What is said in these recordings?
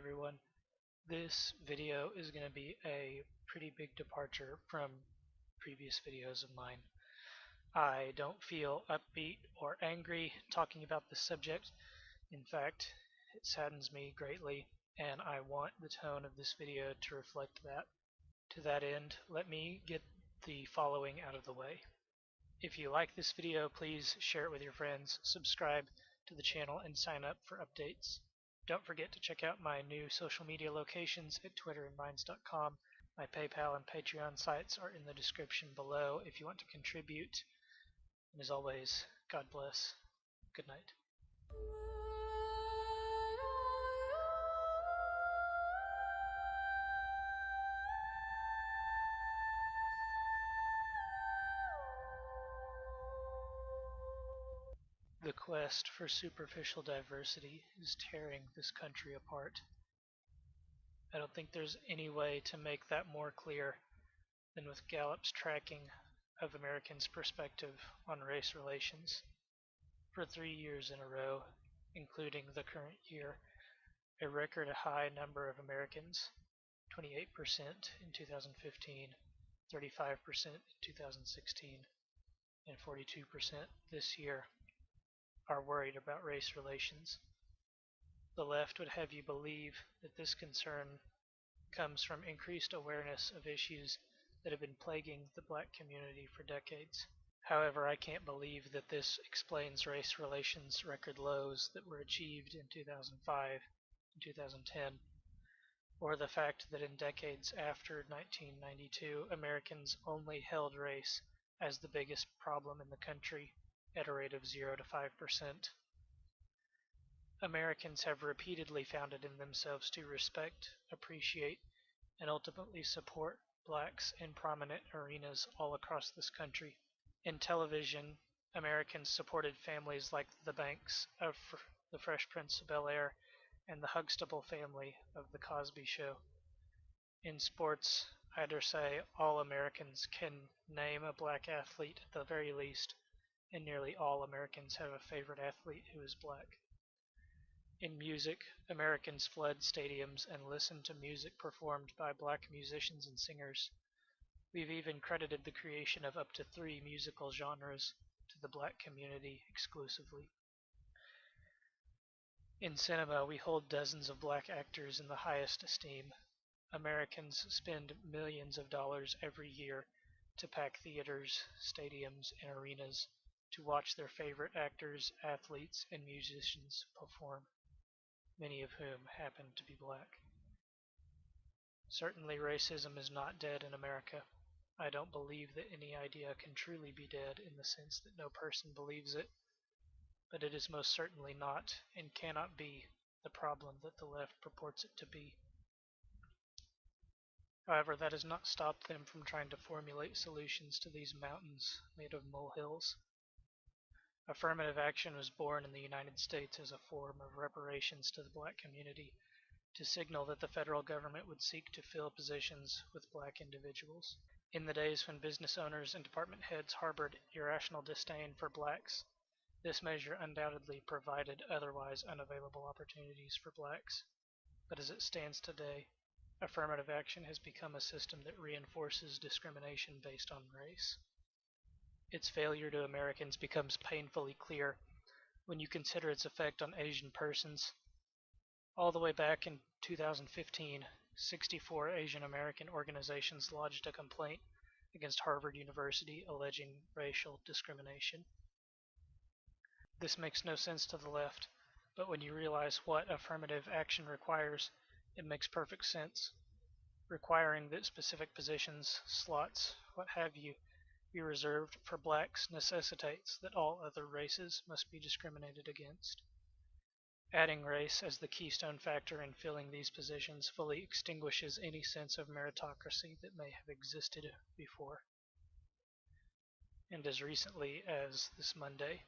everyone. This video is going to be a pretty big departure from previous videos of mine. I don't feel upbeat or angry talking about this subject. In fact, it saddens me greatly, and I want the tone of this video to reflect that. To that end, let me get the following out of the way. If you like this video, please share it with your friends, subscribe to the channel, and sign up for updates. Don't forget to check out my new social media locations at twitterandvines.com. My PayPal and Patreon sites are in the description below if you want to contribute. And as always, God bless. Good night. The quest for superficial diversity is tearing this country apart. I don't think there's any way to make that more clear than with Gallup's tracking of Americans' perspective on race relations. For 3 years in a row, including the current year, a record high number of Americans, 28% in 2015, 35% in 2016, and 42% this year, are worried about race relations. The left would have you believe that this concern comes from increased awareness of issues that have been plaguing the black community for decades. However, I can't believe that this explains race relations record lows that were achieved in 2005 and 2010, or the fact that in decades after 1992, Americans only held race as the biggest problem in the country at a rate of 0 to 5%. Americans have repeatedly found it in themselves to respect, appreciate, and ultimately support blacks in prominent arenas all across this country. In television, Americans supported families like the Banks of The Fresh Prince of Bel-Air and the Huxtable family of The Cosby Show. In sports, I dare say all Americans can name a black athlete at the very least, and nearly all Americans have a favorite athlete who is black. In music, Americans flood stadiums and listened to music performed by black musicians and singers. We've even credited the creation of up to 3 musical genres to the black community exclusively. In cinema, we hold dozens of black actors in the highest esteem. Americans spend millions of dollars every year to pack theaters, stadiums, and arenas to watch their favorite actors, athletes, and musicians perform, many of whom happen to be black. Certainly racism is not dead in America. I don't believe that any idea can truly be dead in the sense that no person believes it, but it is most certainly not and cannot be the problem that the left purports it to be. However, that has not stopped them from trying to formulate solutions to these mountains made of molehills. Affirmative action was born in the United States as a form of reparations to the black community, to signal that the federal government would seek to fill positions with black individuals. In the days when business owners and department heads harbored irrational disdain for blacks, this measure undoubtedly provided otherwise unavailable opportunities for blacks. But as it stands today, affirmative action has become a system that reinforces discrimination based on race. Its failure to Americans becomes painfully clear when you consider its effect on Asian persons. All the way back in 2015, 64 Asian American organizations lodged a complaint against Harvard University alleging racial discrimination. This makes no sense to the left, but when you realize what affirmative action requires, it makes perfect sense. Requiring that specific positions, slots, what have you, be reserved for blacks necessitates that all other races must be discriminated against. Adding race as the keystone factor in filling these positions fully extinguishes any sense of meritocracy that may have existed before. And as recently as this Monday,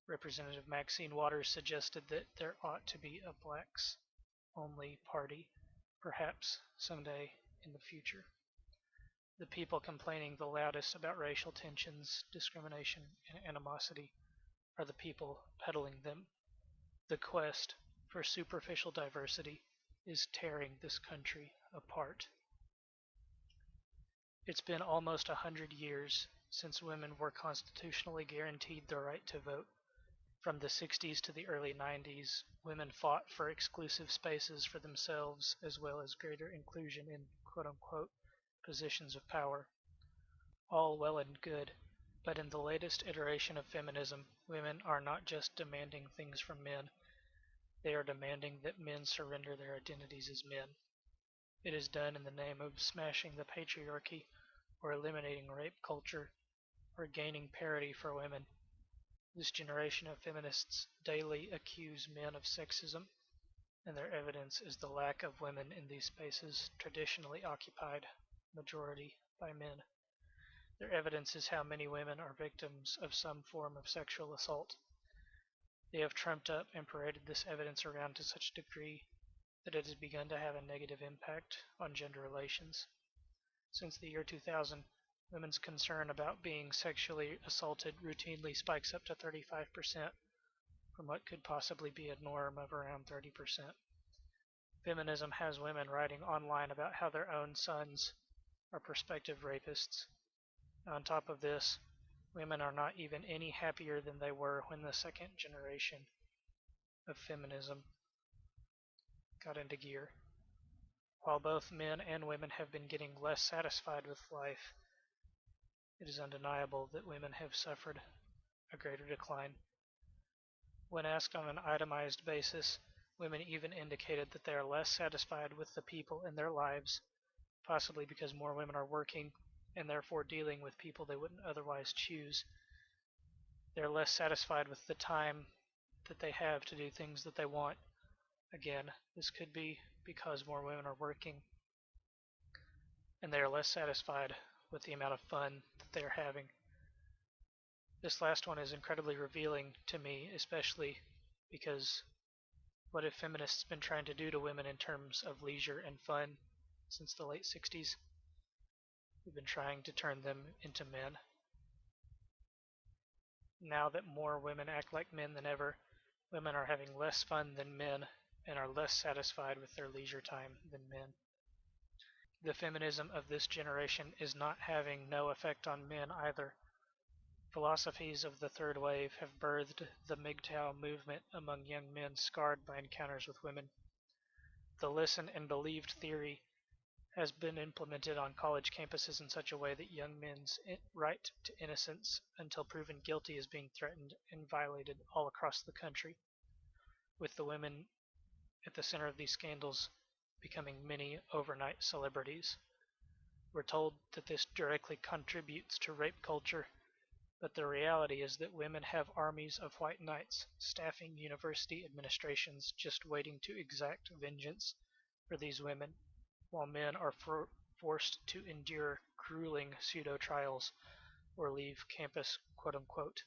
Representative Maxine Waters suggested that there ought to be a blacks-only party, perhaps someday in the future. The people complaining the loudest about racial tensions, discrimination, and animosity are the people peddling them. The quest for superficial diversity is tearing this country apart. It's been almost 100 years since women were constitutionally guaranteed the right to vote. From the 60s to the early 90s, women fought for exclusive spaces for themselves as well as greater inclusion in quote unquote positions of power. All well and good, but in the latest iteration of feminism, women are not just demanding things from men, they are demanding that men surrender their identities as men. It is done in the name of smashing the patriarchy, or eliminating rape culture, or gaining parity for women. This generation of feminists daily accuse men of sexism, and their evidence is the lack of women in these spaces traditionally occupied majority by men. Their evidence is how many women are victims of some form of sexual assault. They have trumped up and paraded this evidence around to such a degree that it has begun to have a negative impact on gender relations. Since the year 2000, women's concern about being sexually assaulted routinely spikes up to 35% from what could possibly be a norm of around 30%. Feminism has women writing online about how their own sons are prospective rapists. On top of this, women are not even any happier than they were when the second generation of feminism got into gear. While both men and women have been getting less satisfied with life, it is undeniable that women have suffered a greater decline. When asked on an itemized basis, women even indicated that they are less satisfied with the people in their lives, possibly because more women are working and therefore dealing with people they wouldn't otherwise choose. They're less satisfied with the time that they have to do things that they want. Again, this could be because more women are working and they are less satisfied with the amount of fun that they are having. This last one is incredibly revealing to me, especially because what have feminists been trying to do to women in terms of leisure and fun since the late 60s? We've been trying to turn them into men. Now that more women act like men than ever, women are having less fun than men and are less satisfied with their leisure time than men. The feminism of this generation is not having no effect on men either. Philosophies of the third wave have birthed the MGTOW movement among young men scarred by encounters with women. The listen and believed theory has been implemented on college campuses in such a way that young men's right to innocence until proven guilty is being threatened and violated all across the country, with the women at the center of these scandals becoming many overnight celebrities. We're told that this directly contributes to rape culture, but the reality is that women have armies of white knights staffing university administrations just waiting to exact vengeance for these women, while men are forced to endure grueling pseudo-trials or leave campus quote-unquote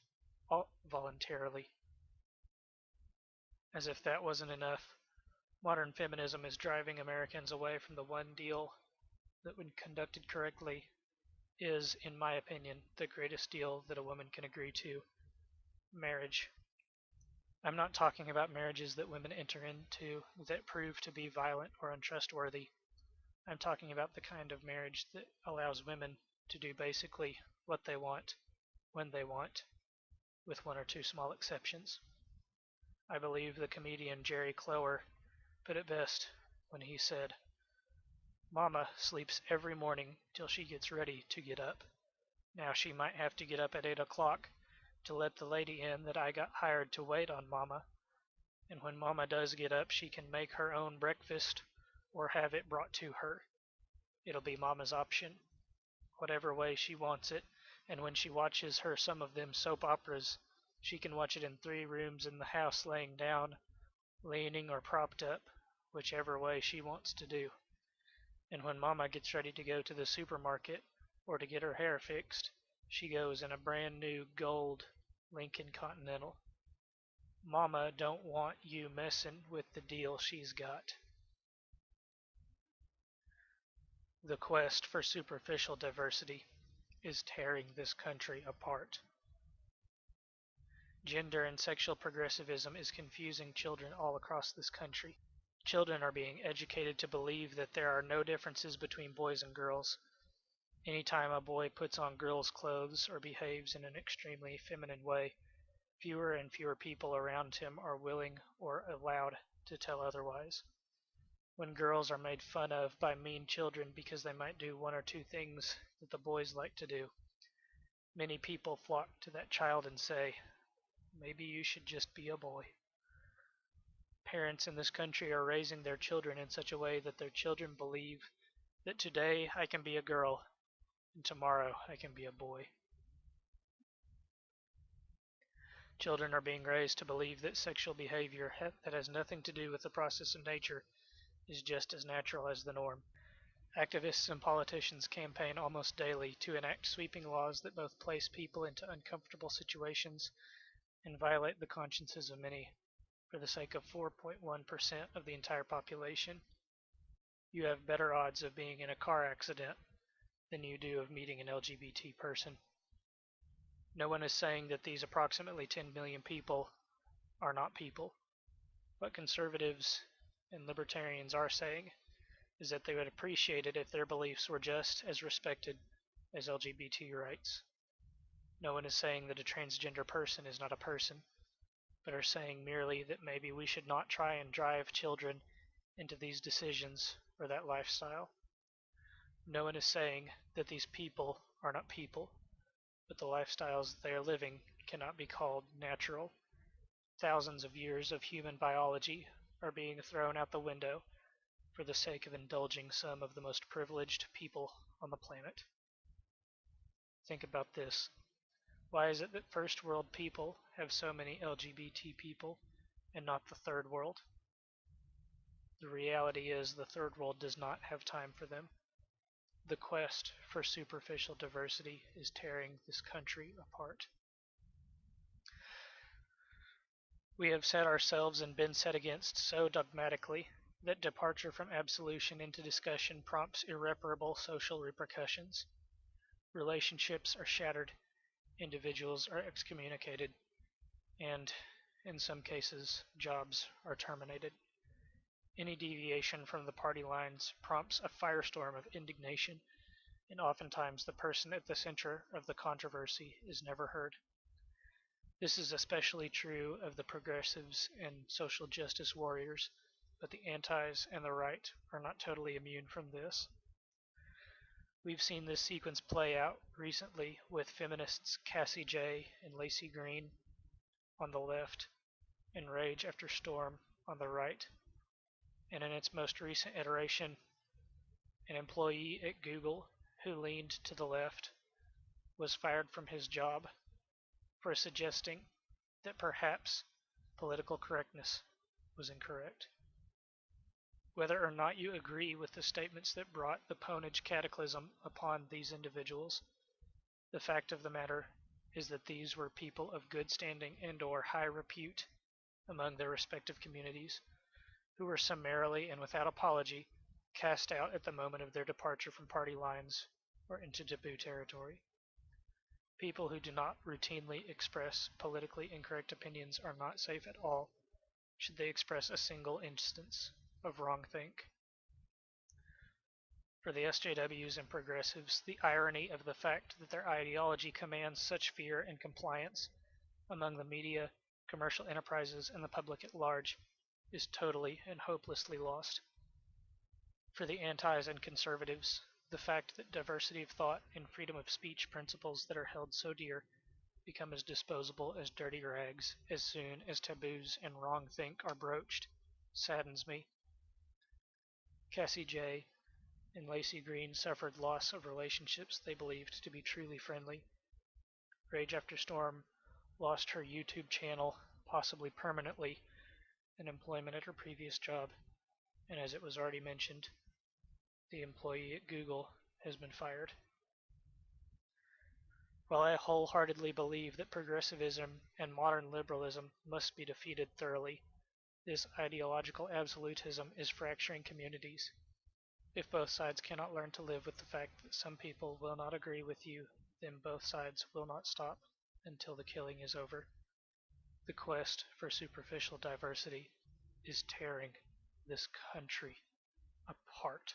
voluntarily. As if that wasn't enough, modern feminism is driving Americans away from the one deal that, when conducted correctly, is, in my opinion, the greatest deal that a woman can agree to: marriage. I'm not talking about marriages that women enter into that prove to be violent or untrustworthy. I'm talking about the kind of marriage that allows women to do basically what they want, when they want, with one or two small exceptions. I believe the comedian Jerry Clower put it best when he said, "Mama sleeps every morning till she gets ready to get up. Now she might have to get up at 8 o'clock to let the lady in that I got hired to wait on Mama, and when Mama does get up she can make her own breakfast or have it brought to her. It'll be Mama's option, whatever way she wants it, and when she watches her some of them soap operas, she can watch it in 3 rooms in the house laying down, leaning, or propped up, whichever way she wants to do. And when Mama gets ready to go to the supermarket or to get her hair fixed, she goes in a brand new gold Lincoln Continental. Mama don't want you messing with the deal she's got." The quest for superficial diversity is tearing this country apart. Gender and sexual progressivism is confusing children all across this country. Children are being educated to believe that there are no differences between boys and girls. Anytime a boy puts on girls' clothes or behaves in an extremely feminine way, fewer and fewer people around him are willing or allowed to tell otherwise. When girls are made fun of by mean children because they might do one or two things that the boys like to do, many people flock to that child and say, maybe you should just be a boy. Parents in this country are raising their children in such a way that their children believe that today I can be a girl and tomorrow I can be a boy. Children are being raised to believe that sexual behavior that has nothing to do with the process of nature is just as natural as the norm. Activists and politicians campaign almost daily to enact sweeping laws that both place people into uncomfortable situations and violate the consciences of many for the sake of 4.1% of the entire population. You have better odds of being in a car accident than you do of meeting an LGBT person. No one is saying that these approximately 10 million people are not people. What conservatives and libertarians are saying is that they would appreciate it if their beliefs were just as respected as LGBT rights. No one is saying that a transgender person is not a person, but are saying merely that maybe we should not try and drive children into these decisions or that lifestyle. No one is saying that these people are not people, but the lifestyles they are living cannot be called natural. Thousands of years of human biology are being thrown out the window for the sake of indulging some of the most privileged people on the planet. Think about this. Why is it that first world people have so many LGBT people and not the third world? The reality is the third world does not have time for them. The quest for superficial diversity is tearing this country apart. We have set ourselves and been set against so dogmatically that departure from absolution into discussion prompts irreparable social repercussions. Relationships are shattered, individuals are excommunicated, and, in some cases, jobs are terminated. Any deviation from the party lines prompts a firestorm of indignation, and oftentimes the person at the center of the controversy is never heard. This is especially true of the progressives and social justice warriors, but the antis and the right are not totally immune from this. We've seen this sequence play out recently with feminists Cassie J and Lacey Green on the left and Rage After Storm on the right. And in its most recent iteration, an employee at Google who leaned to the left was fired from his job for suggesting that perhaps political correctness was incorrect. Whether or not you agree with the statements that brought the Ponage cataclysm upon these individuals, the fact of the matter is that these were people of good standing and or high repute among their respective communities who were summarily and without apology cast out at the moment of their departure from party lines or into taboo territory. People who do not routinely express politically incorrect opinions are not safe at all should they express a single instance of wrongthink. For the SJWs and progressives, the irony of the fact that their ideology commands such fear and compliance among the media, commercial enterprises, and the public at large is totally and hopelessly lost. For the antis and conservatives, the fact that diversity of thought and freedom of speech principles that are held so dear become as disposable as dirty rags as soon as taboos and wrongthink are broached saddens me. Cassie J and Lacey Green suffered loss of relationships they believed to be truly friendly. Rage After Storm lost her YouTube channel, possibly permanently, and employment at her previous job, and as it was already mentioned, the employee at Google has been fired. While I wholeheartedly believe that progressivism and modern liberalism must be defeated thoroughly, this ideological absolutism is fracturing communities. If both sides cannot learn to live with the fact that some people will not agree with you, then both sides will not stop until the killing is over. The quest for superficial diversity is tearing this country apart.